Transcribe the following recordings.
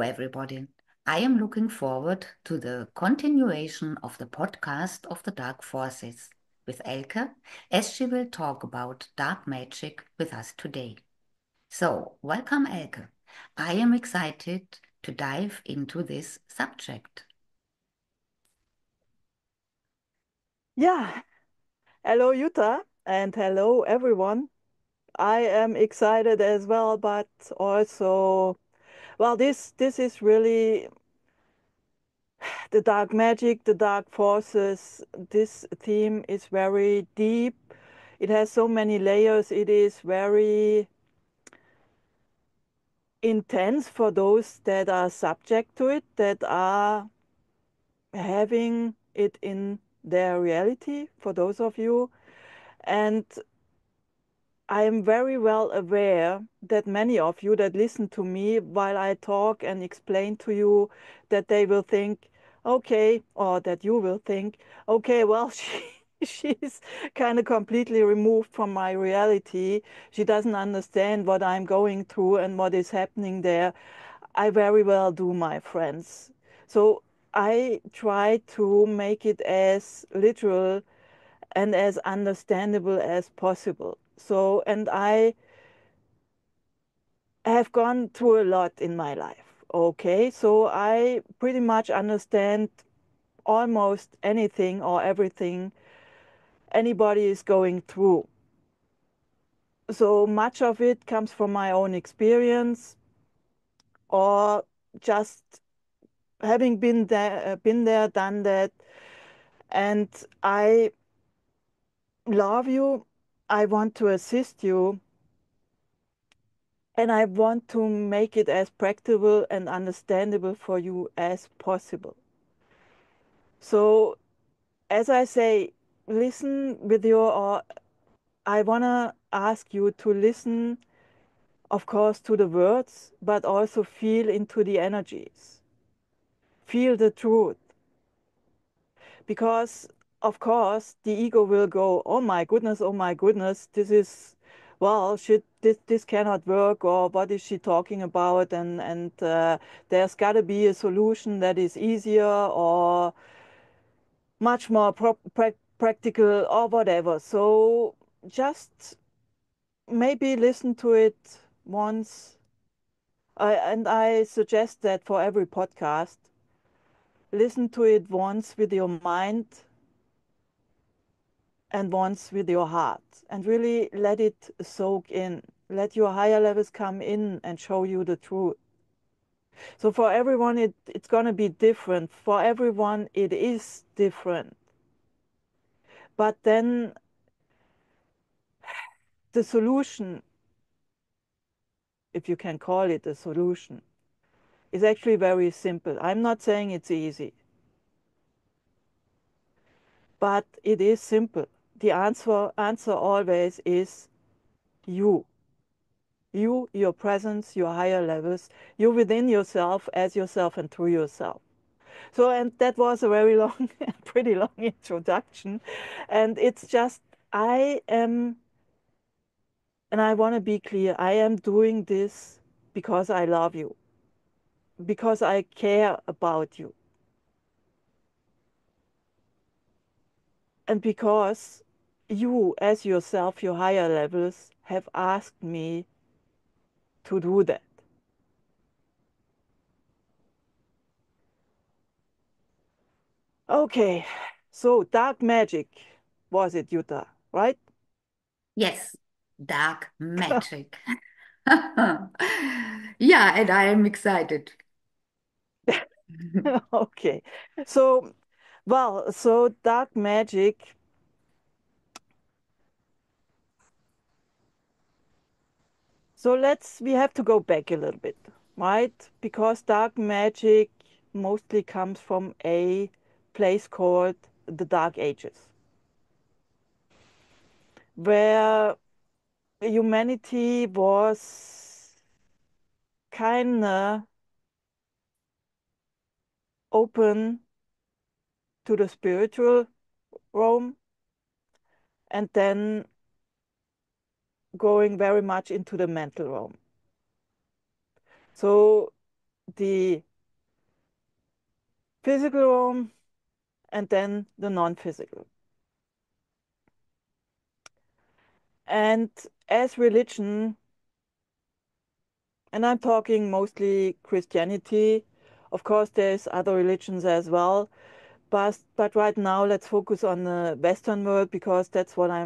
everybody. I am looking forward to the continuation of the podcast of the Dark Forces with Elke, as she will talk about dark magic with us today. So, welcome, Elke. I am excited to dive into this subject. Yeah, hello Jutta and hello everyone. I am excited as well, but also, this is really the dark magic, the dark forces. This theme is very deep. It has so many layers. It is very intense for those that are subject to it, that are having it in their reality, for those of you. And I am very well aware that many of you that listen to me while I talk and explain to you, that they will think, okay, or that you will think, okay, well, she's kind of completely removed from my reality. She doesn't understand what I'm going through and what is happening there. I very well do, my friends. So I try to make it as literal and as understandable as possible. So, and I have gone through a lot in my life. Okay, so I pretty much understand almost anything or everything anybody is going through. So much of it comes from my own experience, or just having been there, done that. And I love you. I want to assist you. And I want to make it as practical and understandable for you as possible. So, as I say, listen with your, or I want to ask you to listen, of course, to the words, but also feel into the energies. Feel the truth. Because, of course, the ego will go, oh my goodness, this is, well, shit, this cannot work, or what is she talking about? And there's got to be a solution that is easier or much more practical or whatever. So just maybe listen to it once. And I suggest that for every podcast, listen to it once with your mind and once with your heart, and really let it soak in. Let your higher levels come in and show you the truth. So for everyone, it's going to be different. For everyone, it is different. But then the solution, if you can call it a solution, is actually very simple. I'm not saying it's easy, but it is simple. The answer always is you. You, your presence, your higher levels, you within yourself, as yourself, and through yourself. So, and that was a very long, pretty long introduction. And it's just, I am, and I want to be clear, I am doing this because I love you, because I care about you, and because you, as yourself, your higher levels, have asked me to do that. Okay, so dark magic was it, Jutta, right? Yes, dark magic. Yeah, and I am excited. Okay, so, so dark magic. So we have to go back a little bit, right? Because dark magic mostly comes from a place called the Dark Ages, where humanity was kind of open to the spiritual realm, and then going very much into the mental realm. So the physical realm and then the non-physical. And as religion, and I'm talking mostly Christianity, of course there's other religions as well, but right now let's focus on the Western world because that's what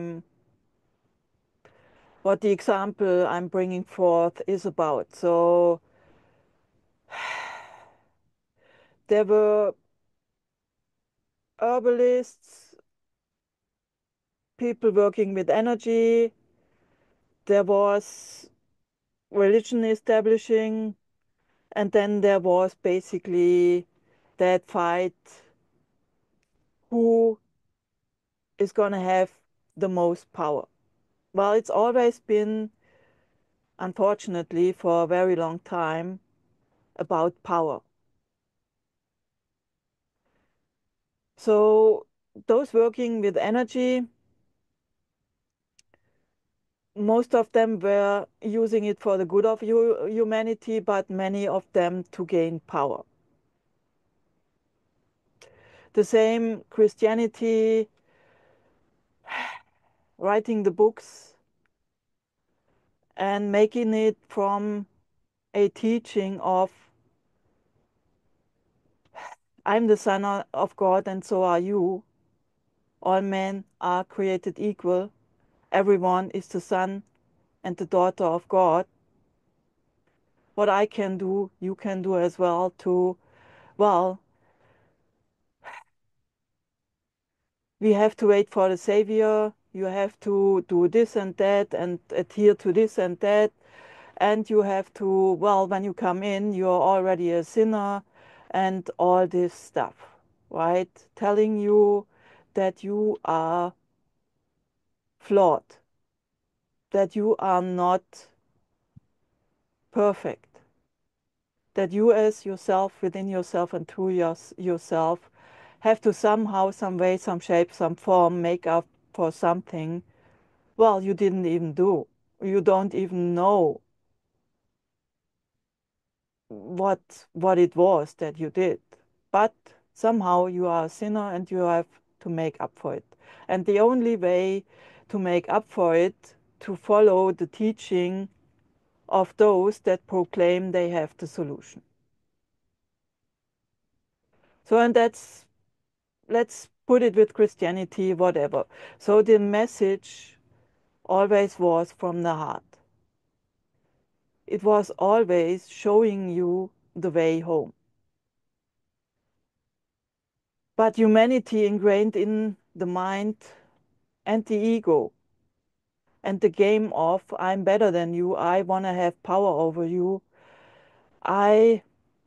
the example I'm bringing forth is about. So there were herbalists, people working with energy, there was religion establishing, and then there was basically that fight who is going to have the most power. Well, it's always been, unfortunately, for a very long time about power. So those working with energy, most of them were using it for the good of humanity, but many of them to gain power. The same Christianity, writing the books and making it from a teaching of I'm the son of God and so are you. All men are created equal. Everyone is the son and the daughter of God. What I can do, you can do as well to, well, we have to wait for the Savior. You have to do this and that and adhere to this and that. And you have to, well, when you come in, you're already a sinner and all this stuff, right? Telling you that you are flawed, that you are not perfect, that you as yourself, within yourself and through yourself, have to somehow, some way, some shape, some form make up for something, well, you didn't even do. You don't even know what it was that you did. But somehow you are a sinner and you have to make up for it. And the only way to make up for it, to follow the teaching of those that proclaim they have the solution. So, and that's, let's put it with Christianity, whatever. So the message always was from the heart. It was always showing you the way home. But humanity ingrained in the mind and the ego and the game of I'm better than you, I want to have power over you, I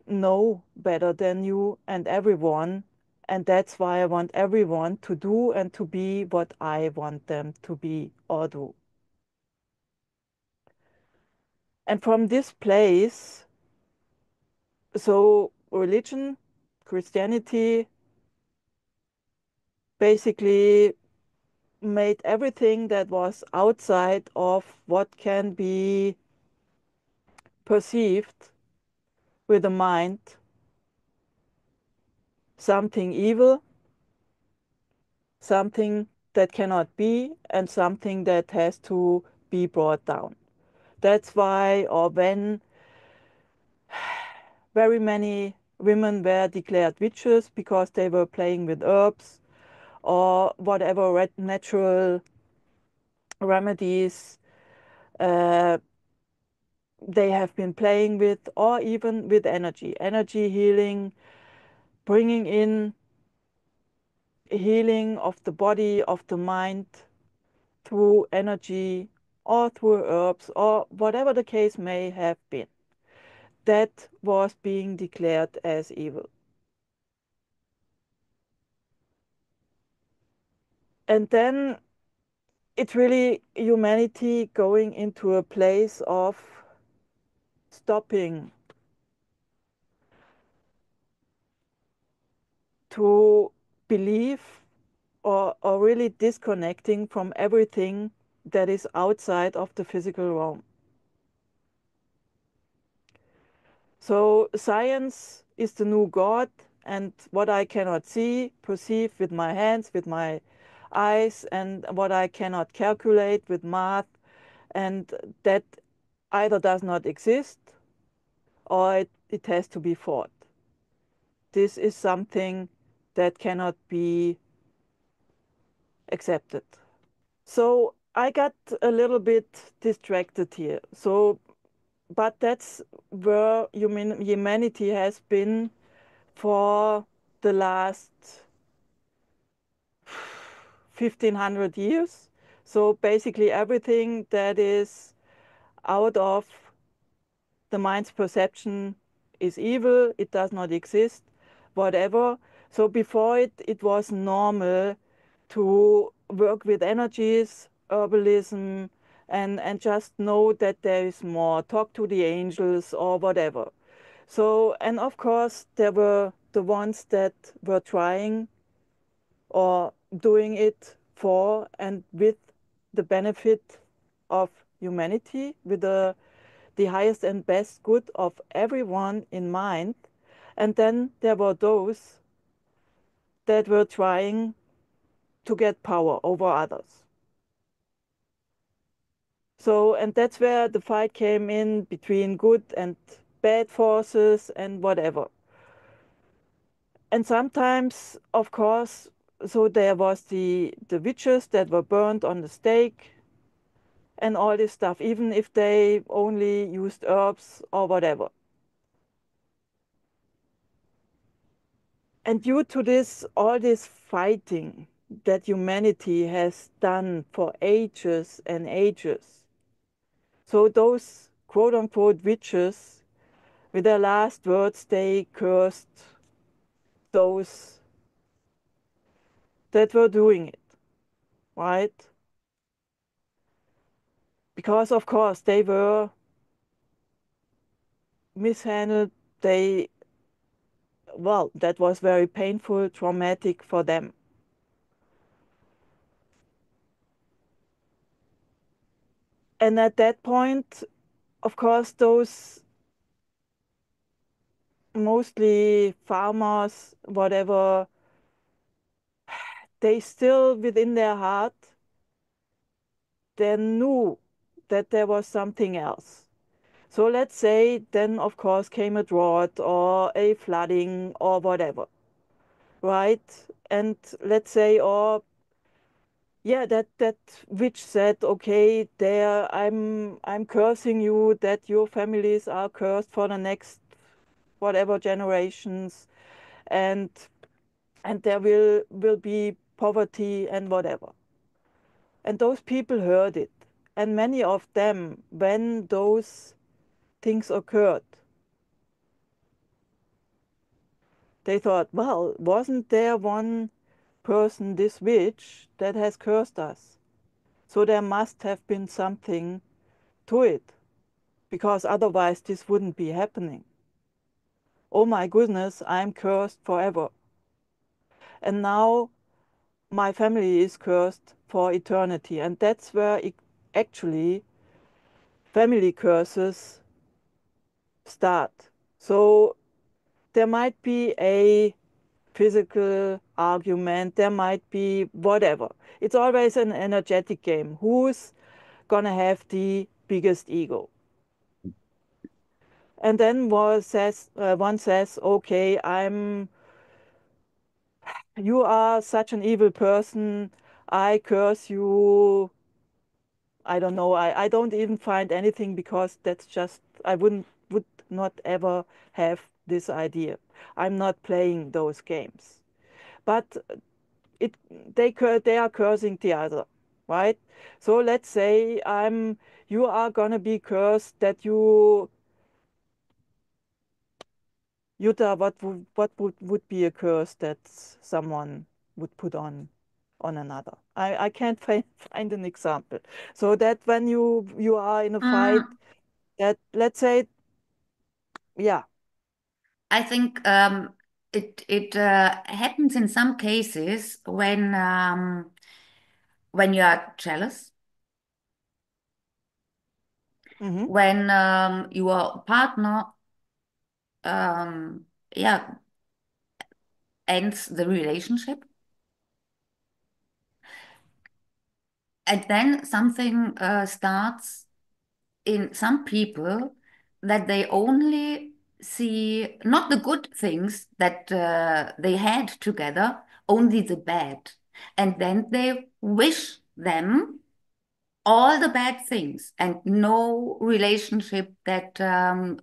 know better than you and everyone, and that's why I want everyone to do and to be what I want them to be or do. And from this place, so religion, Christianity, basically made everything that was outside of what can be perceived with the mind something evil, something that cannot be, and something that has to be brought down. That's why, or when very many women were declared witches because they were playing with herbs or whatever natural remedies uh, they have been playing with, or even with energy healing, bringing in healing of the body, of the mind through energy or through herbs or whatever the case may have been. That was being declared as evil. And then it's really humanity going into a place of stopping to believe or really disconnecting from everything that is outside of the physical realm. So science is the new God, and what I cannot see, perceive with my hands, with my eyes, and what I cannot calculate with math, and that either does not exist or it has to be fought. This is something that cannot be accepted. So I got a little bit distracted here. So, but that's where humanity has been for the last 1500 years. So basically, everything that is out of the mind's perception is evil, it does not exist, whatever. So before it was normal to work with energies, herbalism, and just know that there is more, talk to the angels or whatever. So, and of course, there were the ones that were trying or doing it for and with the benefit of humanity, with the highest and best good of everyone in mind. And then there were those that were trying to get power over others. So, and that's where the fight came in between good and bad forces and whatever. And sometimes, of course, so there was the witches that were burned on the stake and all this stuff, even if they only used herbs or whatever. And due to this, all this fighting that humanity has done for ages and ages, so those quote unquote witches, with their last words, they cursed those that were doing it, right? Because, of course, they were mishandled. They, well, that was very painful, traumatic for them. And at that point, of course, those mostly farmers, whatever, they still within their heart, they knew that there was something else. So let's say then, of course, came a drought or a flooding or whatever, right? And let's say, or yeah, that witch said, okay, there, I'm cursing you that your families are cursed for the next whatever generations, and there will be poverty and whatever. And those people heard it. And many of them, when those things occurred, they thought, well, wasn't there one person, this witch, that has cursed us? So there must have been something to it, because otherwise this wouldn't be happening. Oh my goodness, I'm cursed forever. And now my family is cursed for eternity. And that's where actually family curses start. So there might be a physical argument, there might be whatever. It's always an energetic game. Who's gonna have the biggest ego? And then one says, okay, you are such an evil person. I curse you. I don't know. I don't even find anything, because that's just, I would not ever have this idea. I'm not playing those games. But it they are cursing the other, right? So let's say you are gonna be cursed that you, Jutta, would be a curse that someone would put on another? I can't find an example. So that when you are in a fight, Mm, that let's say, yeah. I think it happens in some cases when you are jealous, Hmm. when your partner yeah, ends the relationship. And then something starts in some people that they only see not the good things that they had together, only the bad. And then they wish them all the bad things and no relationship that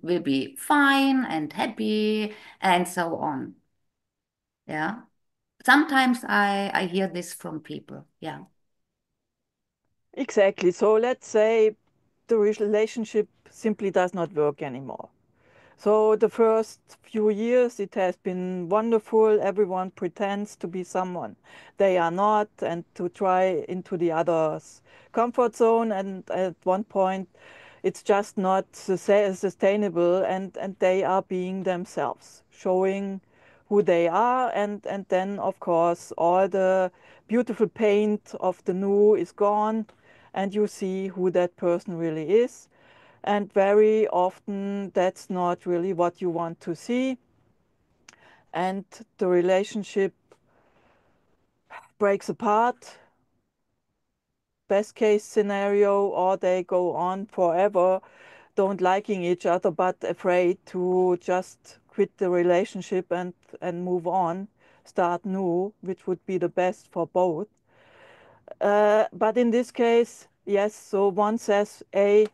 will be fine and happy and so on. Yeah. Sometimes I hear this from people. Yeah. Exactly. So let's say the relationship simply does not work anymore. So the first few years it has been wonderful. Everyone pretends to be someone they are not and to try into the other's comfort zone. And at one point it's just not sustainable and they are being themselves, showing who they are. And then, of course, all the beautiful paint of the new is gone and you see who that person really is. And very often that's not really what you want to see. And the relationship breaks apart, best case scenario, or they go on forever, don't liking each other, but afraid to just quit the relationship and move on, start new, which would be the best for both. But in this case, yes, so one says, A,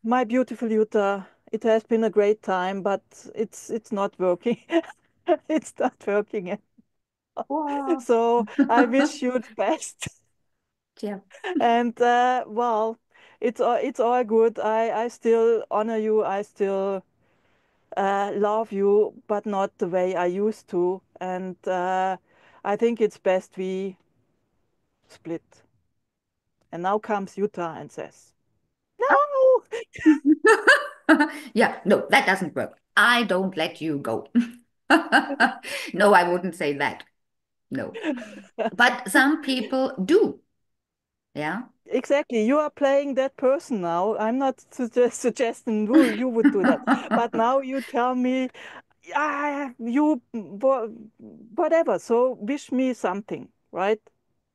my beautiful Jutta, it has been a great time, but it's not working. It's not working. Wow. So I wish you the best. Yeah. And well, it's all good. I still honor you. I still love you, but not the way I used to. And I think it's best we split. And now comes Jutta and says, "No, Yeah, no, that doesn't work. I don't let you go. No, I wouldn't say that. No. But some people do. Yeah. exactly. You are playing that person now. I'm not suggesting you would do that, but now you tell me, yeah, you whatever. So wish me something, right?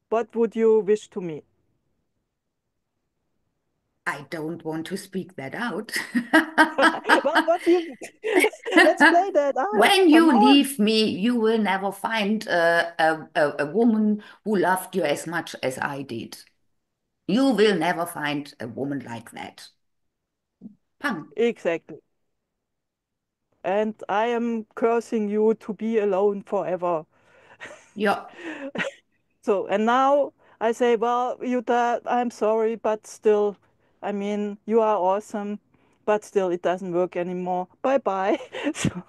What would you wish to me? I don't want to speak that out. Well, what you let's play that out. When Come you on. leave me, you will never find a woman who loved you as much as I did. You will never find a woman like that. Pang. Exactly. And I am cursing you to be alone forever. Yeah. So, and now I say, well, Jutta, I'm sorry, but still, I mean, you are awesome, but still, it doesn't work anymore. Bye bye. So,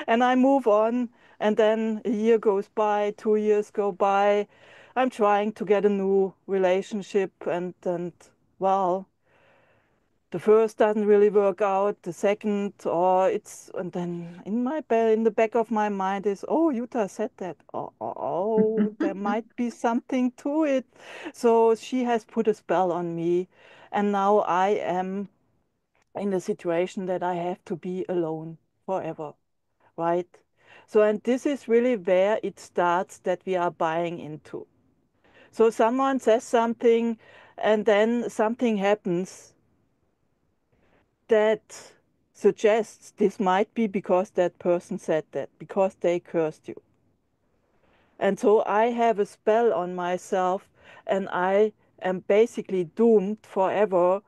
and I move on, and then a year goes by, 2 years go by. I'm trying to get a new relationship, and well, the first doesn't really work out, the second, or it's, and then in the back of my mind is, oh, Jutta said that. Oh, there might be something to it. So she has put a spell on me, and now I am in the situation that I have to be alone forever, right? So, and this is really where it starts that we are buying into. So someone says something, and then something happens that suggests this might be because that person said that, because they cursed you. And so I have a spell on myself, and I am basically doomed forever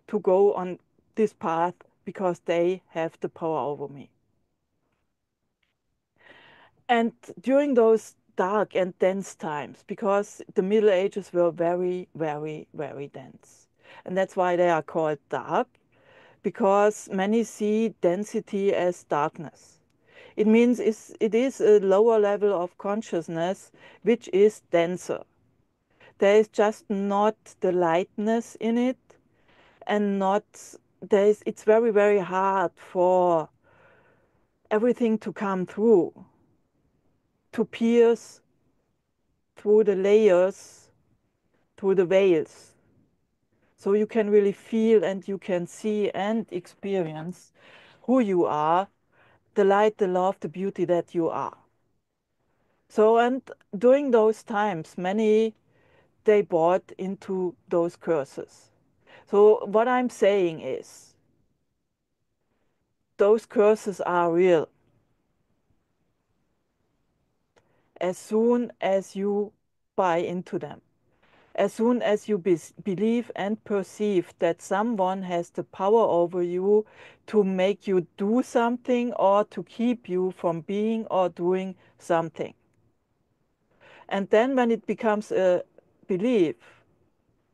to go on this path because they have the power over me. And during those dark and dense times, because the Middle Ages were very, very, very dense. And that's why they are called dark, because many see density as darkness. It means it is a lower level of consciousness which is denser. There is just not the lightness in it, and not it's very, very hard for everything to come through, to pierce through the layers, through the veils. So you can really feel and you can see and experience who you are, the light, the love, the beauty that you are. So, and during those times, many they bought into those curses. So, what I'm saying is, those curses are real. As soon as you buy into them, as soon as you believe and perceive that someone has the power over you to make you do something or to keep you from being or doing something. And then when it becomes a belief,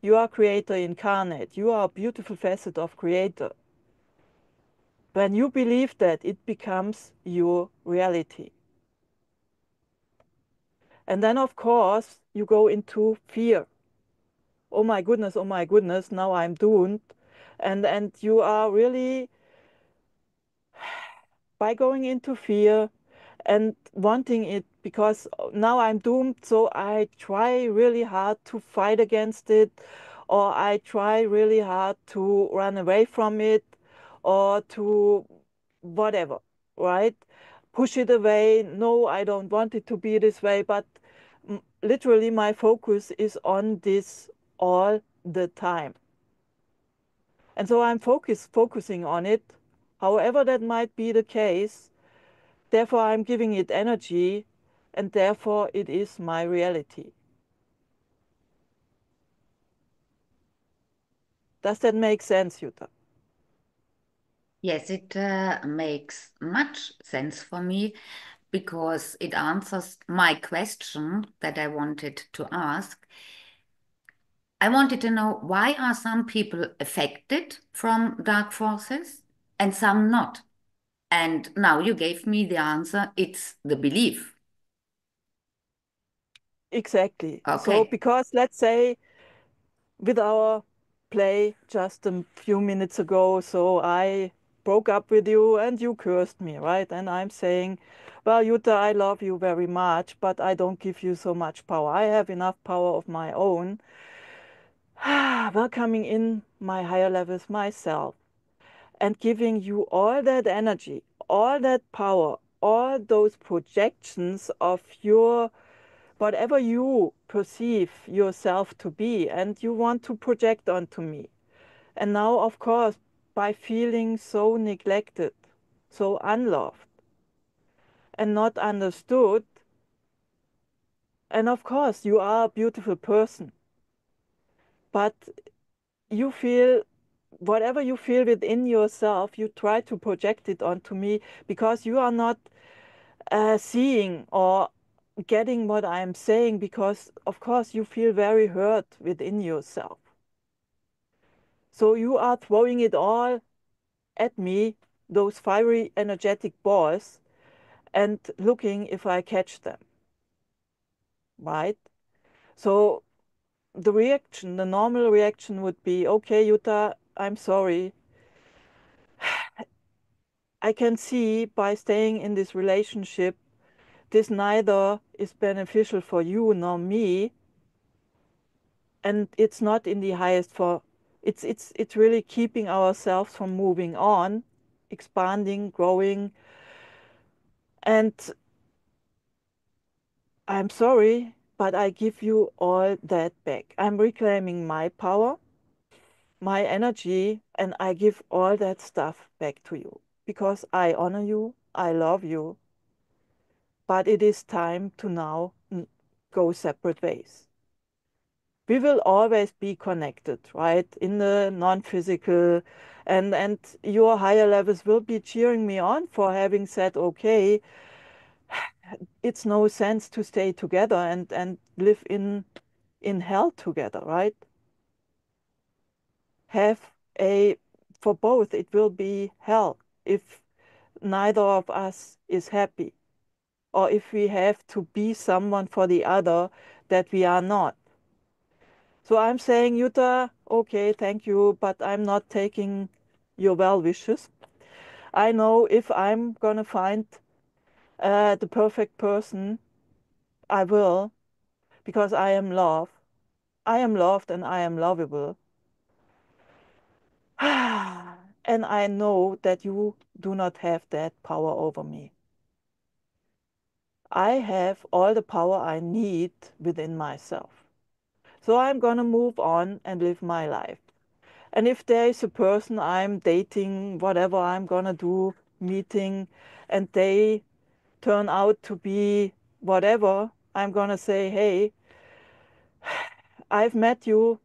you are creator incarnate, you are a beautiful facet of creator. When you believe that, it becomes your reality. And then, of course, you go into fear. Oh my goodness, now I'm doomed. And you are really, by going into fear and wanting it, because now I'm doomed, so I try really hard to fight against it, or I try really hard to run away from it, or to whatever, right? Push it away. No, I don't want it to be this way, but literally my focus is on this all the time. And so I'm focusing on it, however that might be the case. Therefore, I'm giving it energy, and therefore it is my reality. Does that make sense, Jutta? Yes, it makes much sense for me because it answers my question that I wanted to ask. I wanted to know, why are some people affected from dark forces and some not? And now you gave me the answer. It's the belief. Exactly. So, Okay. because let's say with our play just a few minutes ago, so I broke up with you and you cursed me, right? And I'm saying, well, Jutta, I love you very much, but I don't give you so much power. I have enough power of my own. Welcoming in my higher levels myself and giving you all that energy, all that power, all those projections of your whatever you perceive yourself to be and you want to project onto me. And now, of course, by feeling so neglected, so unloved, and not understood, and of course, you are a beautiful person, but you feel whatever you feel within yourself, you try to project it onto me because you are not seeing or getting what I'm saying, because of course you feel very hurt within yourself. So you are throwing it all at me, those fiery energetic balls, and looking if I catch them, right? So the reaction, the normal reaction would be, okay, Jutta, I'm sorry. I can see by staying in this relationship, this neither is beneficial for you nor me, and it's not in the highest for it's really keeping ourselves from moving on, expanding, growing. And I'm sorry, but I give you all that back. I'm reclaiming my power, my energy, and I give all that stuff back to you because I honor you, I love you, but it is time to now go separate ways. We will always be connected, right? In the non-physical, and your higher levels will be cheering me on for having said, okay, it's no sense to stay together and live in hell together, right? Have a For both it will be hell if neither of us is happy, or if we have to be someone for the other that we are not. So I'm saying, Jutta, okay, thank you, but I'm not taking your well wishes. I know if I'm gonna find the perfect person, I will, because I am love. I am loved and I am lovable. And I know that you do not have that power over me. I have all the power I need within myself. So I'm going to move on and live my life. And if there is a person I'm dating, whatever I'm going to do, meeting, and they turn out to be whatever, I'm going to say, hey, I've met you.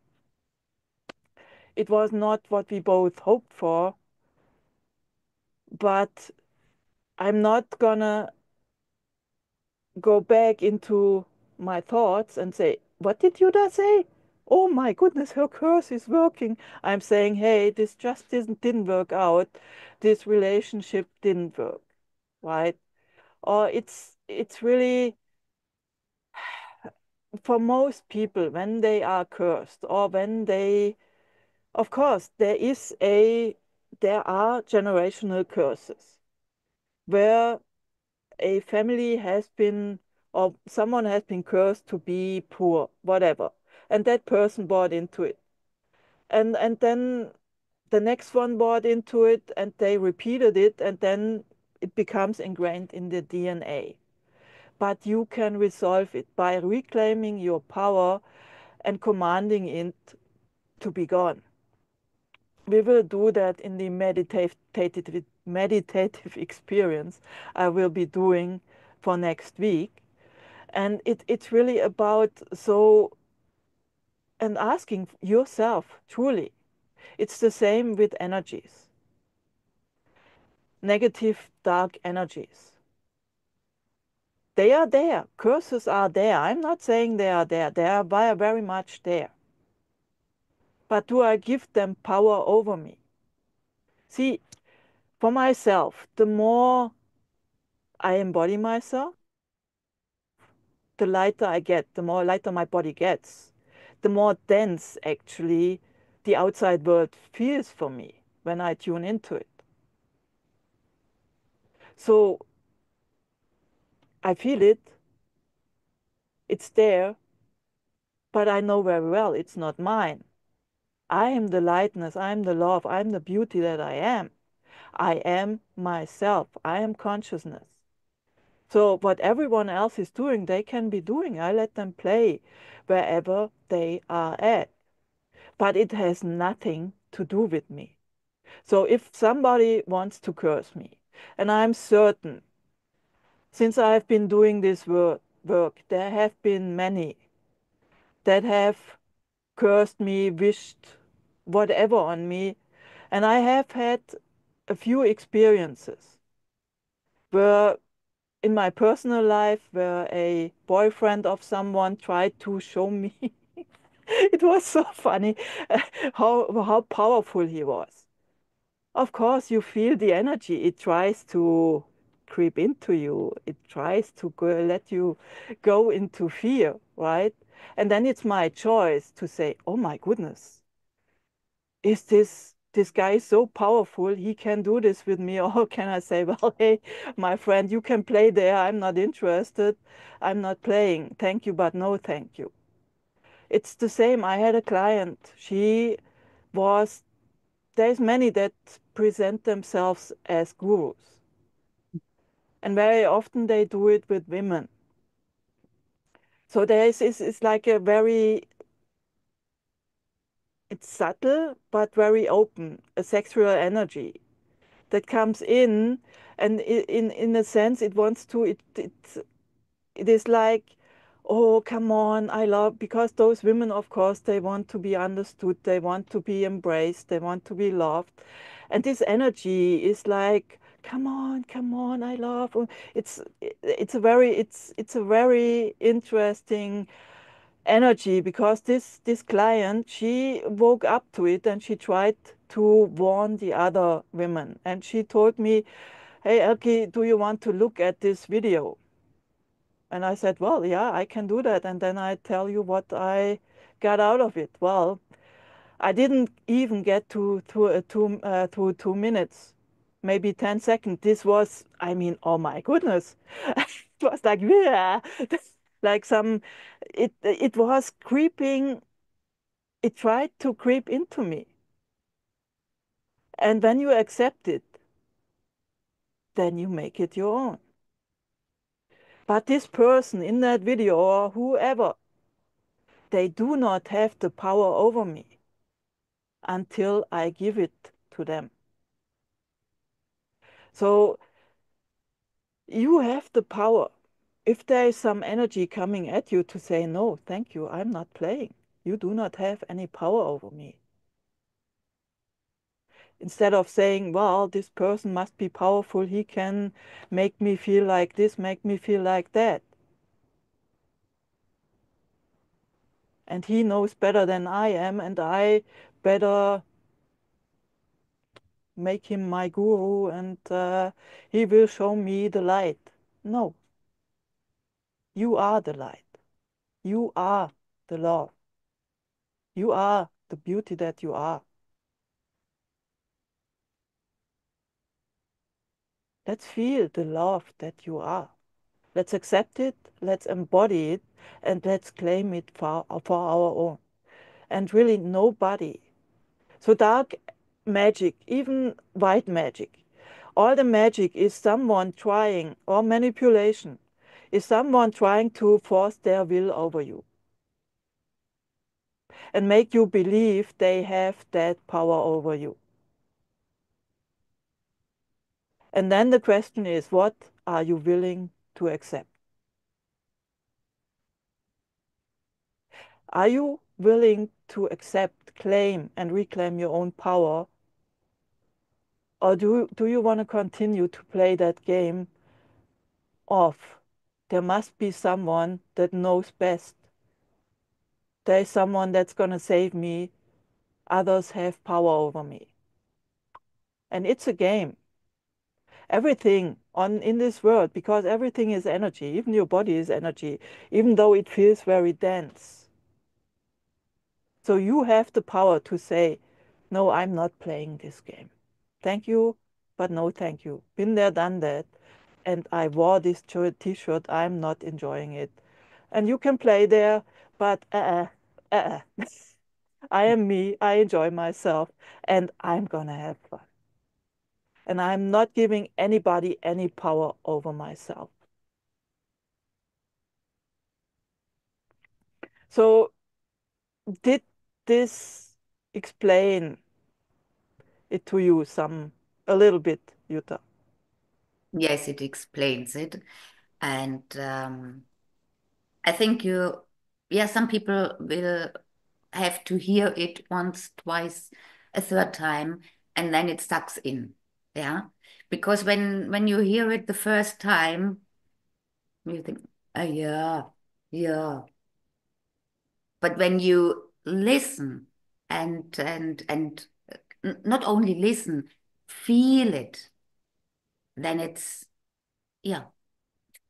It was not what we both hoped for, but I'm not going to go back into my thoughts and say, what did Jutta say? Oh my goodness, her curse is working. I'm saying, hey, this just didn't work out. This relationship didn't work, right? Or it's really for most people when they are cursed or when they, of course, there are generational curses where a family has been or someone has been cursed to be poor, whatever, and that person bought into it, and then the next one bought into it, and they repeated it, and then it becomes ingrained in the DNA. But you can resolve it by reclaiming your power and commanding it to be gone. We will do that in the meditative experience I will be doing for next week. And it's really about so and asking yourself truly. It's the same with energies, negative, dark energies. They are there. Curses are there. I'm not saying they are there. They are very, very much there. But do I give them power over me? See, for myself, the more I embody myself, the lighter I get, the more lighter my body gets, the more dense actually the outside world feels for me when I tune into it. So I feel it, it's there, but I know very well it's not mine. I am the lightness, I am the love, I am the beauty that I am. I am myself, I am consciousness. So what everyone else is doing, they can be doing. I let them play wherever they are at. But it has nothing to do with me. So if somebody wants to curse me, and I'm certain, since I've been doing this work, there have been many that have cursed me, wished whatever on me. And I have had a few experiences where in my personal life where a boyfriend of someone tried to show me it was so funny how powerful he was. Of course, you feel the energy. It tries to creep into you. It tries to let you go into fear, right? And then it's my choice to say, "Oh my goodness, is this guy is so powerful? He can do this with me." Or can I say, "Well, hey, my friend, you can play there. I'm not interested. I'm not playing. Thank you, but no, thank you." It's the same. I had a client. She was there's many that present themselves as gurus, and very often they do it with women. So there is it's like a very it's subtle but very open, a sexual energy that comes in, and in a sense it wants to it is like, oh, come on, I love, because those women, of course, they want to be understood, they want to be embraced, they want to be loved. And this energy is like, come on, I love. It's a very interesting energy because this client, she woke up to it and she tried to warn the other women. And she told me, hey, Elke, do you want to look at this video? And I said, well, yeah, I can do that. And then I tell you what I got out of it. Well, I didn't even get to 2 minutes, maybe 10 seconds. This was, I mean, oh my goodness. It was like, yeah, like it was creeping. It tried to creep into me. And when you accept it, then you make it your own. But this person in that video or whoever, they do not have the power over me until I give it to them. So you have the power. If there is some energy coming at you to say, no, thank you, I'm not playing. You do not have any power over me. Instead of saying, well, this person must be powerful, he can make me feel like this, make me feel like that. And he knows better than I am, and I better make him my guru, and he will show me the light. No, you are the light. You are the love. You are the beauty that you are. Let's feel the love that you are. Let's accept it, let's embody it, and let's claim it for our own. And really, nobody. So, dark magic, even white magic, all the magic is someone trying, or manipulation, is someone trying to force their will over you and make you believe they have that power over you. And then the question is, what are you willing to accept? Are you willing to accept, claim, and reclaim your own power? Or do you want to continue to play that game of there must be someone that knows best? There is someone that's going to save me. Others have power over me. And it's a game. Everything on in this world, because everything is energy, even your body is energy, even though it feels very dense. So you have the power to say, no, I'm not playing this game. Thank you, but no thank you. Been there, done that. And I wore this t-shirt. I'm not enjoying it. And you can play there, but I am me. I enjoy myself, and I'm gonna have fun. And I'm not giving anybody any power over myself. So did this explain it to you a little bit, Jutta? Yes, it explains it. And I think yeah, some people will have to hear it once, twice, a third time, and then it sucks in. Yeah. Because when you hear it the first time, you think, oh, yeah, yeah. But when you listen and not only listen, feel it, then it's, yeah,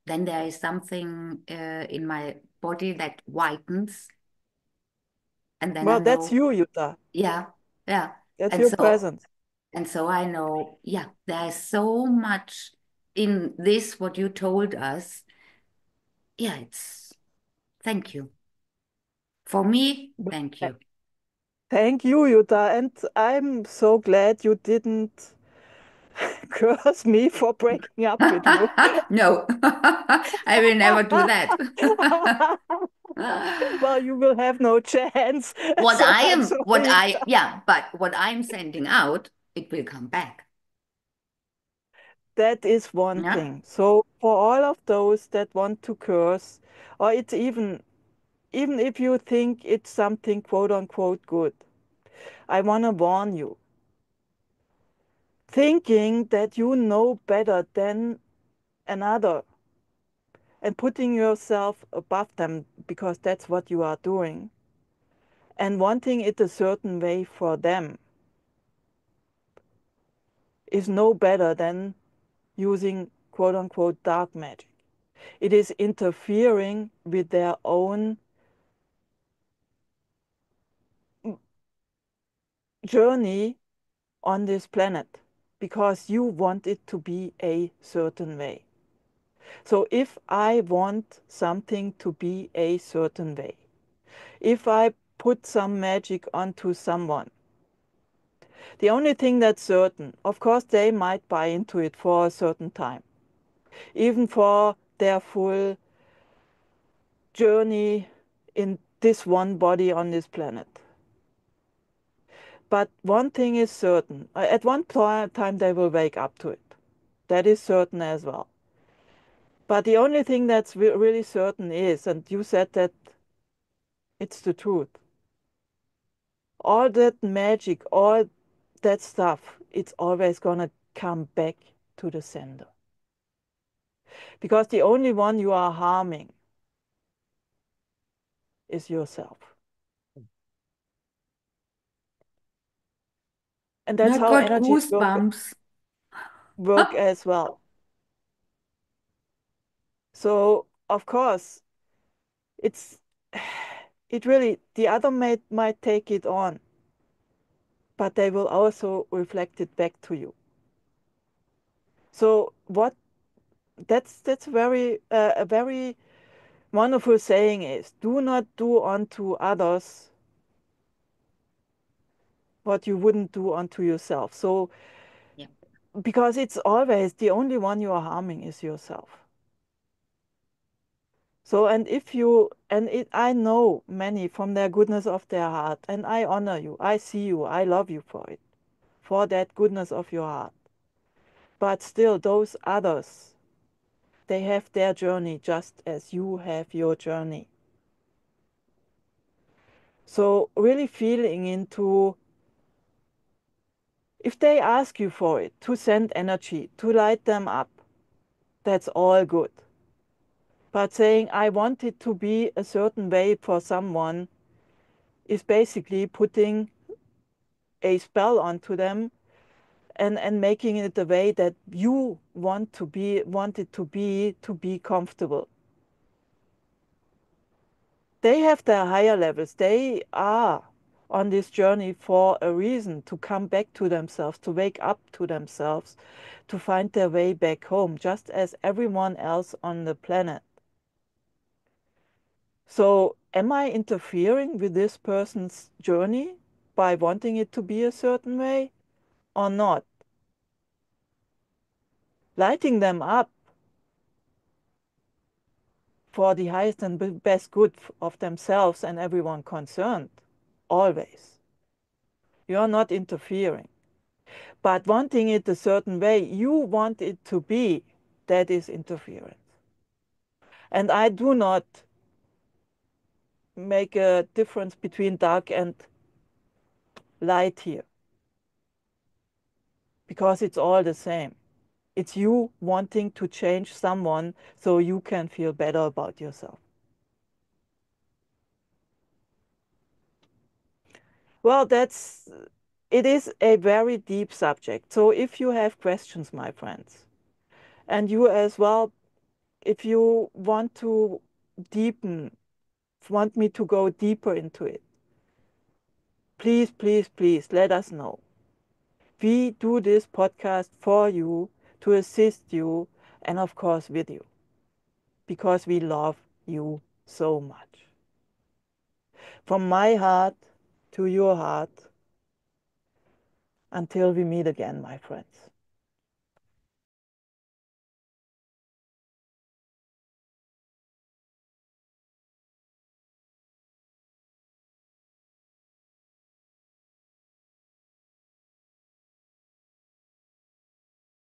then there is something in my body that whitens, and then I Well, that's know, you, Jutta. yeah, yeah. That's And your so presence. and so I know, yeah, there is so much in this what you told us. Yeah, it's thank you. For me, thank Uh, you. Thank you, Jutta. And I'm so glad you didn't curse me for breaking up with you. No, I will never do that. Well, you will have no chance. So I'm sorry. Yeah, but what I'm sending out, it will come back. That is one Yeah. thing. So for all of those that want to curse, or it's even if you think it's something quote unquote good, I want to warn you. Thinking that you know better than another and putting yourself above them because that's what you are doing and wanting it a certain way for them is no better than using quote unquote dark magic. It is interfering with their own journey on this planet because you want it to be a certain way. So if I want something to be a certain way, if I put some magic onto someone, The only thing that's certain, of course, they might buy into it for a certain time, even for their full journey in this one body on this planet. But one thing is certain, at one time they will wake up to it. That is certain as well. But the only thing that's really certain is, and you said that it's the truth, all that magic, all that stuff, it's always going to come back to the sender. Because the only one you are harming is yourself. And that's I how got energies goosebumps. work as well. So, of course, it's it really, the other might take it on, but they will also reflect it back to you. So what that's very a very wonderful saying is, do not do unto others what you wouldn't do unto yourself. So Yeah. because it's always the only one you are harming is yourself. So and if you and it I know many from their goodness of their heart, and I honor you, I see you, I love you for it, for that goodness of your heart. But still those others, they have their journey just as you have your journey. So really feeling into, if they ask you for it, to send energy, to light them up, that's all good. But saying, I want it to be a certain way for someone, is basically putting a spell onto them, and making it the way that you want it to be comfortable. They have their higher levels. They are on this journey for a reason, to come back to themselves, to wake up to themselves, to find their way back home, just as everyone else on the planet. So, am I interfering with this person's journey by wanting it to be a certain way or not? Lighting them up for the highest and best good of themselves and everyone concerned, always. You are not interfering. But wanting it a certain way, you want it to be, that is interference. And I do not make a difference between dark and light here, because it's all the same. It's you wanting to change someone so you can feel better about yourself. Well, it is a very deep subject. So if you have questions, my friends, and you as well, if you want to deepen, want me to go deeper into it, please, please, please let us know. We do this podcast for you, to assist you, and of course with you, because we love you so much. From my heart to your heart, until we meet again, my friends.